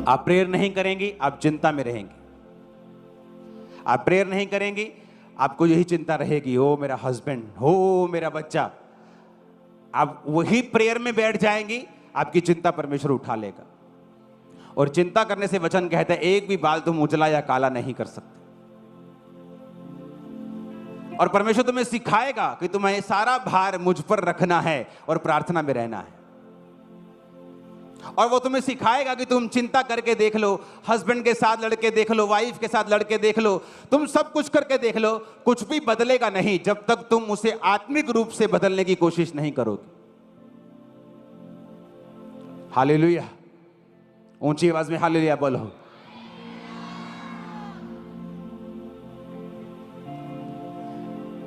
आप प्रेयर नहीं करेंगी, आप चिंता में रहेंगी। आप प्रेयर नहीं करेंगी, आपको यही चिंता रहेगी, ओ मेरा हस्बैंड, हो मेरा बच्चा। आप वही प्रेयर में बैठ जाएंगी, आपकी चिंता परमेश्वर उठा लेगा। और चिंता करने से वचन कहता है एक भी बाल तुम उजला या काला नहीं कर सकते। और परमेश्वर तुम्हें सिखाएगा कि तुम्हें सारा भार मुझ पर रखना है और प्रार्थना में रहना है। और वो तुम्हें सिखाएगा कि तुम चिंता करके देख लो, हस्बैंड के साथ लड़के देख लो, वाइफ के साथ लड़के देख लो, तुम सब कुछ करके देख लो, कुछ भी बदलेगा नहीं जब तक तुम उसे आत्मिक रूप से बदलने की कोशिश नहीं करोगे। हालेलुया, ऊंची आवाज में हालेलुया बोलो।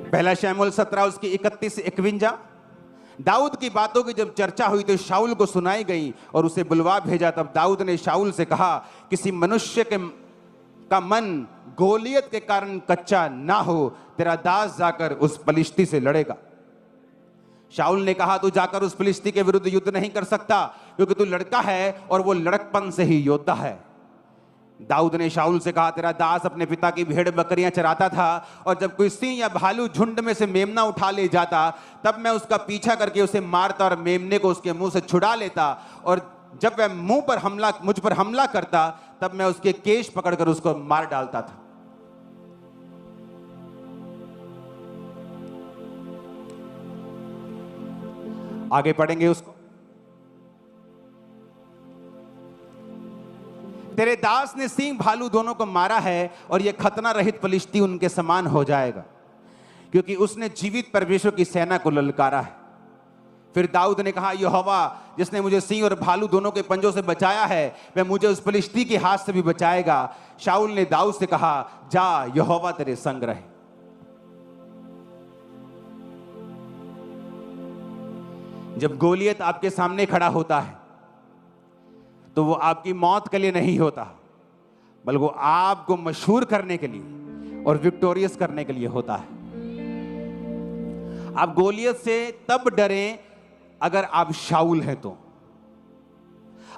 पहला शमूएल 17 उसकी 31 से 51। दाऊद की बातों की जब चर्चा हुई तो शाऊल को सुनाई गई और उसे बुलवा भेजा। तब दाऊद ने शाऊल से कहा, किसी मनुष्य का मन गोलियत के कारण कच्चा ना हो, तेरा दास जाकर उस पलिश्ती से लड़ेगा। शाऊल ने कहा, तू जाकर उस फिलिस्ती के विरुद्ध युद्ध नहीं कर सकता, क्योंकि तू लड़का है और वो लड़कपन से ही योद्धा है। दाऊद ने शाऊल से कहा, तेरा दास अपने पिता की भेड़ बकरियां चराता था, और जब कोई सिंह या भालू झुंड में से मेमना उठा ले जाता, तब मैं उसका पीछा करके उसे मारता और मेमने को उसके मुंह से छुड़ा लेता, और जब वह मुझ पर हमला करता, तब मैं उसके केश पकड़कर उसको मार डालता था। आगे पढ़ेंगे उसको। तेरे दास ने सिंह भालू दोनों को मारा है, और यह खतना रहित पलिश्ती उनके समान हो जाएगा, क्योंकि उसने जीवित परमेश्वर की सेना को ललकारा है। फिर दाऊद ने कहा, यहोवा जिसने मुझे सिंह और भालू दोनों के पंजों से बचाया है, वह मुझे उस पलिश्ती के हाथ से भी बचाएगा। शाऊल ने दाऊद से कहा, जा, यहोवा तेरे संग रहे। जब गोलियत आपके सामने खड़ा होता है तो वो आपकी मौत के लिए नहीं होता, बल्कि वो आपको मशहूर करने के लिए और विक्टोरियस करने के लिए होता है। आप गोलियत से तब डरें अगर आप शाऊल हैं तो।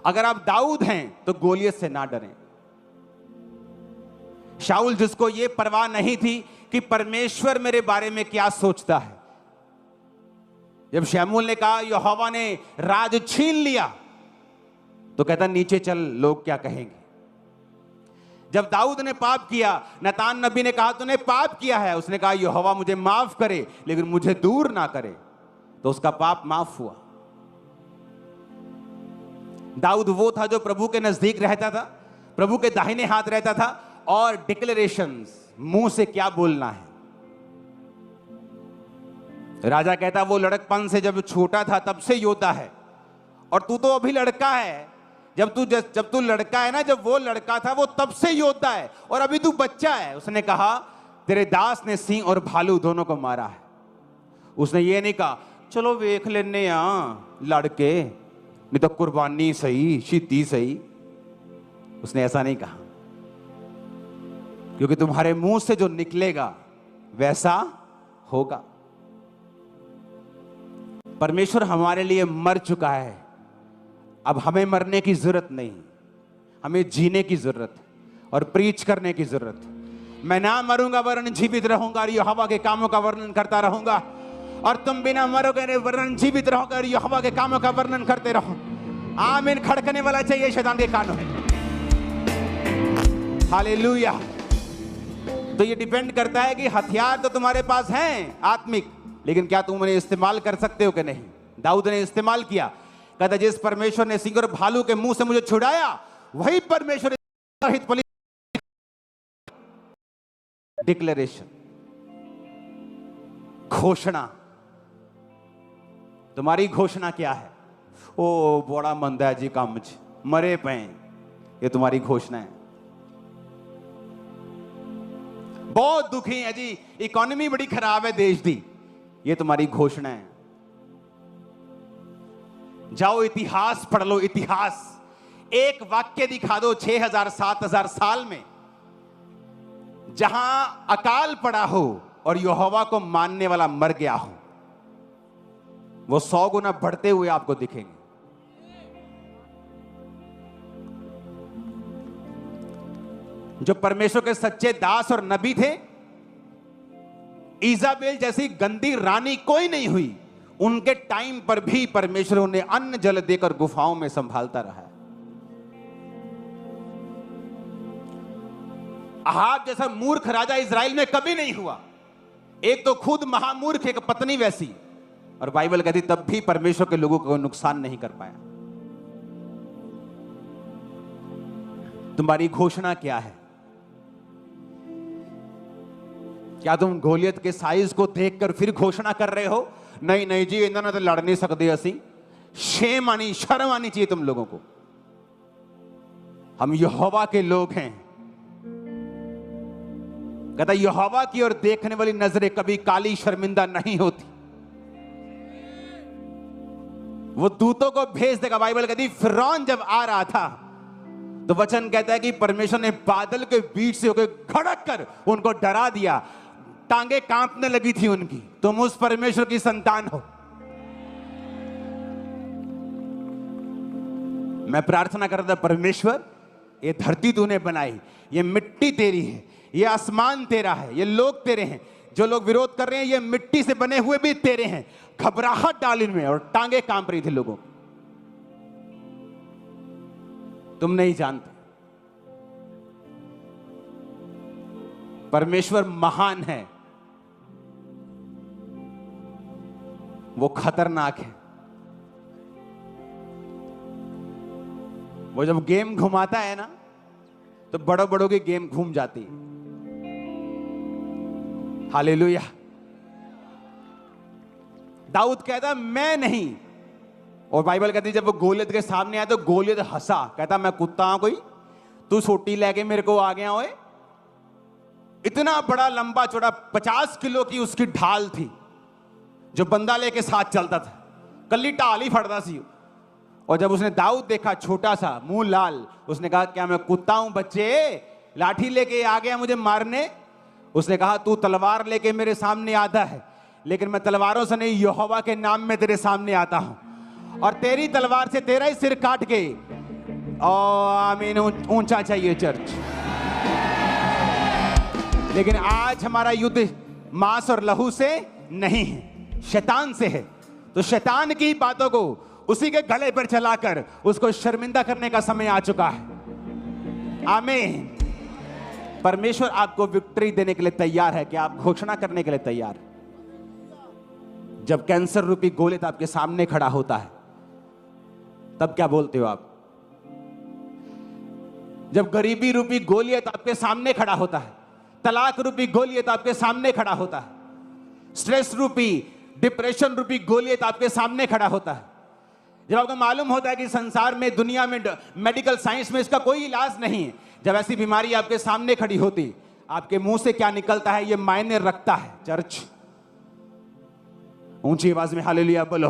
अगर आप दाऊद हैं तो गोलियत से ना डरें। शाऊल जिसको ये परवाह नहीं थी कि परमेश्वर मेरे बारे में क्या सोचता है। जब शमूएल ने कहा यहोवा ने राज छीन लिया, तो कहता नीचे चल, लोग क्या कहेंगे। जब दाऊद ने पाप किया, नतान नबी ने कहा तूने पाप किया है, उसने कहा यहोवा मुझे माफ करे लेकिन मुझे दूर ना करे, तो उसका पाप माफ हुआ। दाऊद वो था जो प्रभु के नजदीक रहता था, प्रभु के दाहिने हाथ रहता था, और डिक्लेरेशंस, मुंह से क्या बोलना है। राजा कहता वो लड़कपन से जब छोटा था तब से योद्धा है, और तू तो अभी लड़का है। जब तू लड़का है ना, जब वो लड़का था वो तब से योद्धा है, और अभी तू बच्चा है। उसने कहा तेरे दास ने सिंह और भालू दोनों को मारा है। उसने ये नहीं कहा चलो वेख लेने लड़के, नहीं तो कुर्बानी सही, शीती सही। उसने ऐसा नहीं कहा, क्योंकि तुम्हारे मुंह से जो निकलेगा वैसा होगा। परमेश्वर हमारे लिए मर चुका है, अब हमें मरने की जरूरत नहीं, हमें जीने की जरूरत है और प्रीच करने की जरूरत है। मैं ना मरूंगा वरन जीवित रहूंगा और यहोवा के कामों का वर्णन करता रहूंगा, और तुम बिना मरोगे वरन जीवित रहोगे और यहोवा के कामों का वर्णन करते रहो। आमीन खड़कने वाला चाहिए शैतान के कानों में। हालेलुया। तो ये डिपेंड करता है कि हथियार तो तुम्हारे पास हैं आत्मिक, लेकिन क्या तुम उन्हें इस्तेमाल कर सकते हो कि नहीं। दाऊद ने इस्तेमाल किया, कहता जिस परमेश्वर ने सिंह और भालू के मुंह से मुझे छुड़ाया, वही परमेश्वर। डिक्लेरेशन, घोषणा। तुम्हारी घोषणा क्या है? ओ बड़ा मंदा है जी काम मरे पे, ये तुम्हारी घोषणा है। बहुत दुखी है जी, इकोनॉमी बड़ी खराब है देश दी, ये तुम्हारी घोषणा है। जाओ इतिहास पढ़ लो, इतिहास। एक वाक्य दिखा दो 6000 7000 साल में जहां अकाल पड़ा हो और यहोवा को मानने वाला मर गया हो, वो 100 गुना बढ़ते हुए आपको दिखेंगे। जो परमेश्वर के सच्चे दास और नबी थे, इजाबेल जैसी गंदी रानी कोई नहीं हुई, उनके टाइम पर भी परमेश्वर उन्हें अन्न जल देकर गुफाओं में संभालता रहा है। अहाब जैसा मूर्ख राजा इजराइल में कभी नहीं हुआ। एक तो खुद महामूर्ख, एक पत्नी वैसी, और बाइबल कहती तब भी परमेश्वर के लोगों को नुकसान नहीं कर पाया। तुम्हारी घोषणा क्या है? क्या तुम गोलियत के साइज को देखकर फिर घोषणा कर रहे हो, नहीं नहीं जी इन्होंने तो लड़ नहीं सकते असी? शेम आनी, शर्म आनी चाहिए तुम लोगों को। हम यहोवा के लोग हैं। कहता यहोवा की ओर देखने वाली नजरें कभी काली शर्मिंदा नहीं होती। वो दूतों को भेज देगा। बाइबल कहती फिरौन जब आ रहा था तो वचन कहता है कि परमेश्वर ने बादल के बीच से होकर खड़क कर उनको डरा दिया, टांगे कांपने लगी थी उनकी। तुम उस परमेश्वर की संतान हो। मैं प्रार्थना करता परमेश्वर ये धरती तूने बनाई, ये मिट्टी तेरी है, ये आसमान तेरा है, ये लोग तेरे हैं। जो लोग विरोध कर रहे हैं ये मिट्टी से बने हुए भी तेरे हैं। घबराहट डाल इनमें, और टांगे कांप रही थी लोगों। तुम नहीं जानते परमेश्वर महान है, वो खतरनाक है। वो जब गेम घुमाता है ना तो बड़ों बड़ों की गेम घूम जाती है। हालेलुया। दाऊद कहता मैं नहीं, और बाइबल कहती जब वो गोलियत के सामने आया तो गोलियत हंसा, कहता मैं कुत्ता हूं कोई, तू सोटी लेके मेरे को आ गया ओए। इतना बड़ा लंबा चौड़ा 50 किलो की उसकी ढाल थी जो बंदा लेके साथ चलता था, कल्ली ढाल ही फड़ता सी। और जब उसने दाऊद देखा छोटा सा मुंह लाल, उसने कहा क्या मैं कुत्ता हूं बच्चे, लाठी लेके आ गया मुझे मारने? उसने कहा तू तलवार लेके मेरे सामने आता है, लेकिन मैं तलवारों से नहीं यहोवा के नाम में तेरे सामने आता हूं, और तेरी तलवार से तेरा ही सिर काट के। ओ आमीन। ऊंचा चाहिए चर्च। लेकिन आज हमारा युद्ध मांस और लहू से नहीं है, शैतान से है। तो शैतान की बातों को उसी के गले पर चलाकर उसको शर्मिंदा करने का समय आ चुका है। आमीन। परमेश्वर आपको विक्ट्री देने के लिए तैयार है। क्या आप घोषणा करने के लिए तैयार? जब कैंसर रूपी गोलियत आपके सामने खड़ा होता है तब क्या बोलते हो आप? जब गरीबी रूपी गोलियत आपके सामने खड़ा होता है, तलाक रूपी गोलियत आपके सामने खड़ा होता है, स्ट्रेस रूपी, डिप्रेशन रूपी गोलियत आपके सामने खड़ा होता है, जब आपको मालूम होता है कि संसार में, दुनिया में, मेडिकल साइंस में इसका कोई इलाज नहीं है, जब ऐसी बीमारी आपके सामने खड़ी होती, आपके मुंह से क्या निकलता है ये मायने रखता है। चर्च ऊंची आवाज में हालेलुया बोलो।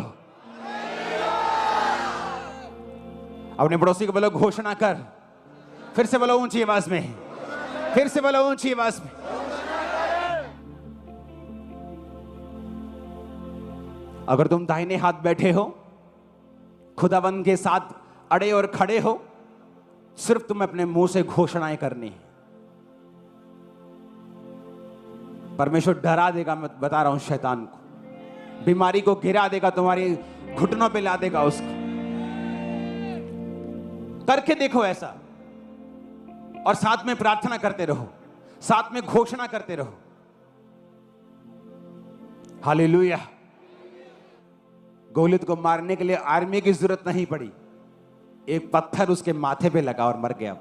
अपने पड़ोसी को बोलो घोषणा कर। फिर से बोलो ऊंची आवाज में, फिर से बोलो ऊंची आवाज में। अगर तुम दाहिने हाथ बैठे हो, खुदावंद के साथ अड़े और खड़े हो, सिर्फ तुम्हें अपने मुंह से घोषणाएं करनी है। परमेश्वर डरा देगा, मैं बता रहा हूं शैतान को, बीमारी को गिरा देगा, तुम्हारी घुटनों पे ला देगा उसको। करके देखो ऐसा, और साथ में प्रार्थना करते रहो, साथ में घोषणा करते रहो। हालेलुया। गोलियत को मारने के लिए आर्मी की जरूरत नहीं पड़ी, एक पत्थर उसके माथे पे लगा और मर गया।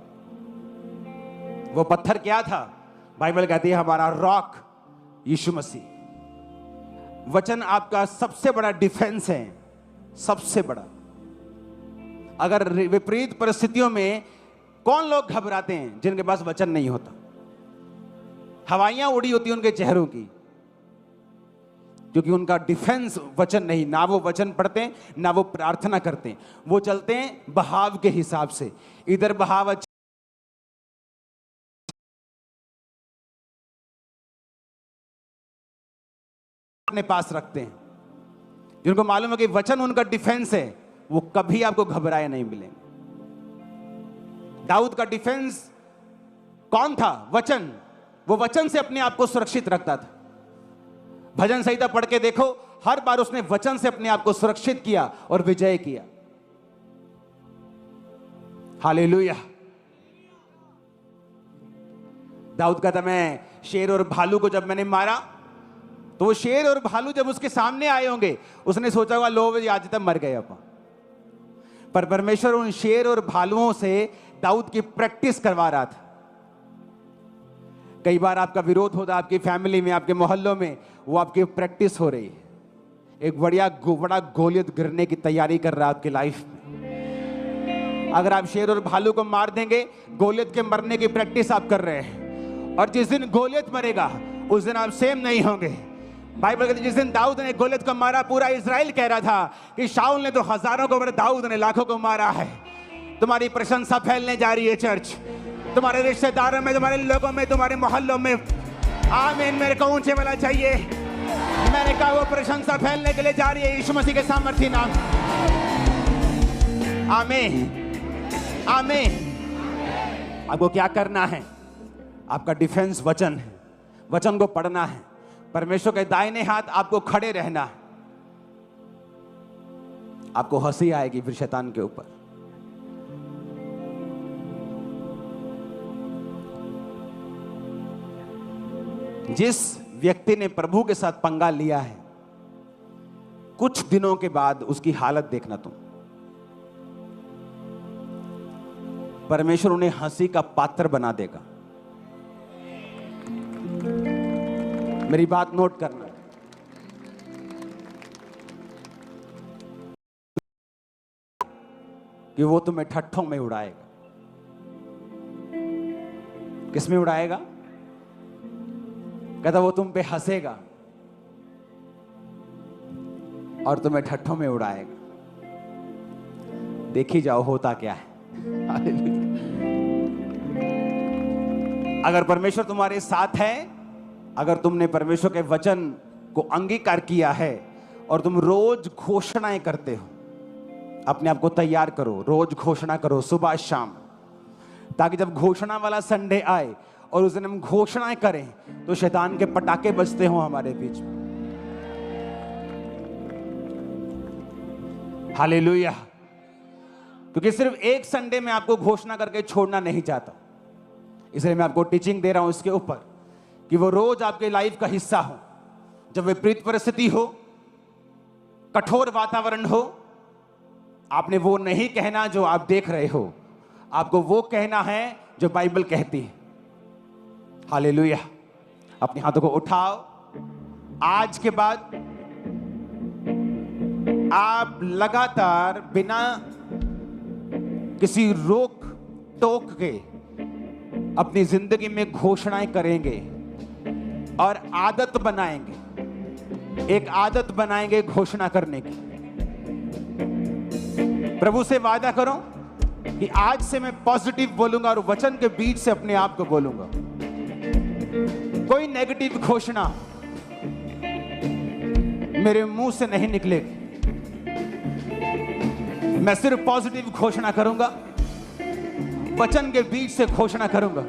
वो पत्थर क्या था? बाइबल कहती है हमारा रॉक यीशु मसीह। वचन आपका सबसे बड़ा डिफेंस है, सबसे बड़ा। अगर विपरीत परिस्थितियों में कौन लोग घबराते हैं? जिनके पास वचन नहीं होता। हवाइयां उड़ी होती उनके चेहरों की, क्योंकि उनका डिफेंस वचन नहीं। ना वो वचन पढ़ते हैं, ना वो प्रार्थना करते हैं। वो चलते हैं बहाव के हिसाब से, इधर बहाव अपने पास रखते हैं। जिनको मालूम है कि वचन उनका डिफेंस है, वो कभी आपको घबराए नहीं मिलेंगे। दाऊद का डिफेंस कौन था? वचन। वो वचन से अपने आप को सुरक्षित रखता था। भजन संहिता पढ़ के देखो, हर बार उसने वचन से अपने आप को सुरक्षित किया और विजय किया। हालेलुया। दाऊद कहता, मैं शेर और भालू को जब मैंने मारा, तो वो शेर और भालू जब उसके सामने आए होंगे, उसने सोचा होगा लो आज तक मर गए अपन। पर परमेश्वर उन शेर और भालुओं से दाऊद की प्रैक्टिस करवा रहा था। कई बार आपका विरोध होता है आपकी फैमिली में, आपके मोहल्लों में, वो आपकी प्रैक्टिस हो रही है। एक बड़ा गोलियत गिरने की तैयारी कर रहा है आपकी लाइफ में। अगर आप शेर और भालू को मार देंगे, गोलियत के मरने की प्रैक्टिस आप कर रहे हैं। और जिस दिन गोलियत मरेगा, उस दिन आप सेम नहीं होंगे। बाइबल कहती है जिस दिन दाऊद ने गोलियत को मारा, पूरा इजराइल कह रहा था कि शाऊल ने तो हजारों को मारा, दाऊद ने लाखों को मारा है। तुम्हारी प्रशंसा फैलने जा रही है चर्च, तुम्हारे रिश्तेदारों में, तुम्हारे लोगों में, तुम्हारे मोहल्लों में। आमीन। मेरे को ऊंचे वाला चाहिए। मैंने कहा वो प्रशंसा फैलने के लिए जा रही है यीशु मसीह के सामर्थ्य नाम। आमीन, आमीन। आपको क्या करना है? आपका डिफेंस वचन है। वचन को पढ़ना है। परमेश्वर के दाहिने हाथ आपको खड़े रहना है। आपको हंसी आएगी फिर शैतान के ऊपर। जिस व्यक्ति ने प्रभु के साथ पंगा लिया है, कुछ दिनों के बाद उसकी हालत देखना तुम। परमेश्वर उन्हें हंसी का पात्र बना देगा। मेरी बात नोट करना। कि वो तुम्हें ठट्ठों में उड़ाएगा। किस में उड़ाएगा? कहता वो तुम पे हंसेगा और तुम्हें ठट्ठों में उड़ाएगा। देखी जाओ होता क्या है। अगर परमेश्वर तुम्हारे साथ है, अगर तुमने परमेश्वर के वचन को अंगीकार किया है और तुम रोज घोषणाएं करते हो, अपने आप को तैयार करो, रोज घोषणा करो सुबह शाम, ताकि जब घोषणा वाला संडे आए और उस दिन हम घोषणाएं करें तो शैतान के पटाखे बजते हो हमारे बीच में। हालेलुया। क्योंकि सिर्फ एक संडे में आपको घोषणा करके छोड़ना नहीं चाहता, इसलिए मैं आपको टीचिंग दे रहा हूं इसके ऊपर कि वो रोज आपके लाइफ का हिस्सा हो। जब विपरीत परिस्थिति हो, कठोर वातावरण हो, आपने वो नहीं कहना जो आप देख रहे हो, आपको वो कहना है जो बाइबल कहती है। हालेलुया। अपने हाथों को उठाओ। आज के बाद आप लगातार बिना किसी रोक टोक के अपनी जिंदगी में घोषणाएं करेंगे और आदत बनाएंगे। एक आदत बनाएंगे घोषणा करने की। प्रभु से वादा करो कि आज से मैं पॉजिटिव बोलूंगा और वचन के बीच से अपने आप को बोलूंगा। कोई नेगेटिव घोषणा मेरे मुंह से नहीं निकलेगी। मैं सिर्फ पॉजिटिव घोषणा करूंगा, वचन के बीच से घोषणा करूंगा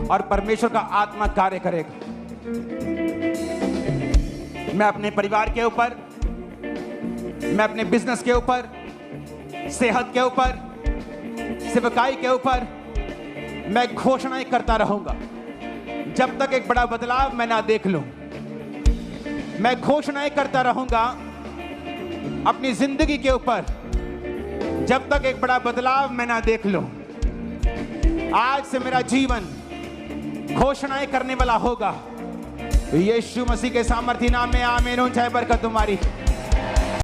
और परमेश्वर का आत्मा कार्य करेगा। मैं अपने परिवार के ऊपर, मैं अपने बिजनेस के ऊपर, सेहत के ऊपर, सेवकाई के ऊपर मैं घोषणाएं करता रहूंगा जब तक एक बड़ा बदलाव मैं ना देख लूं। मैं घोषणाएं करता रहूंगा अपनी जिंदगी के ऊपर जब तक एक बड़ा बदलाव मैं ना देख लूं। आज से मेरा जीवन घोषणाएं करने वाला होगा। यीशु मसीह के सामर्थ्य नाम में आमीन। चाहे बरकत तुम्हारी।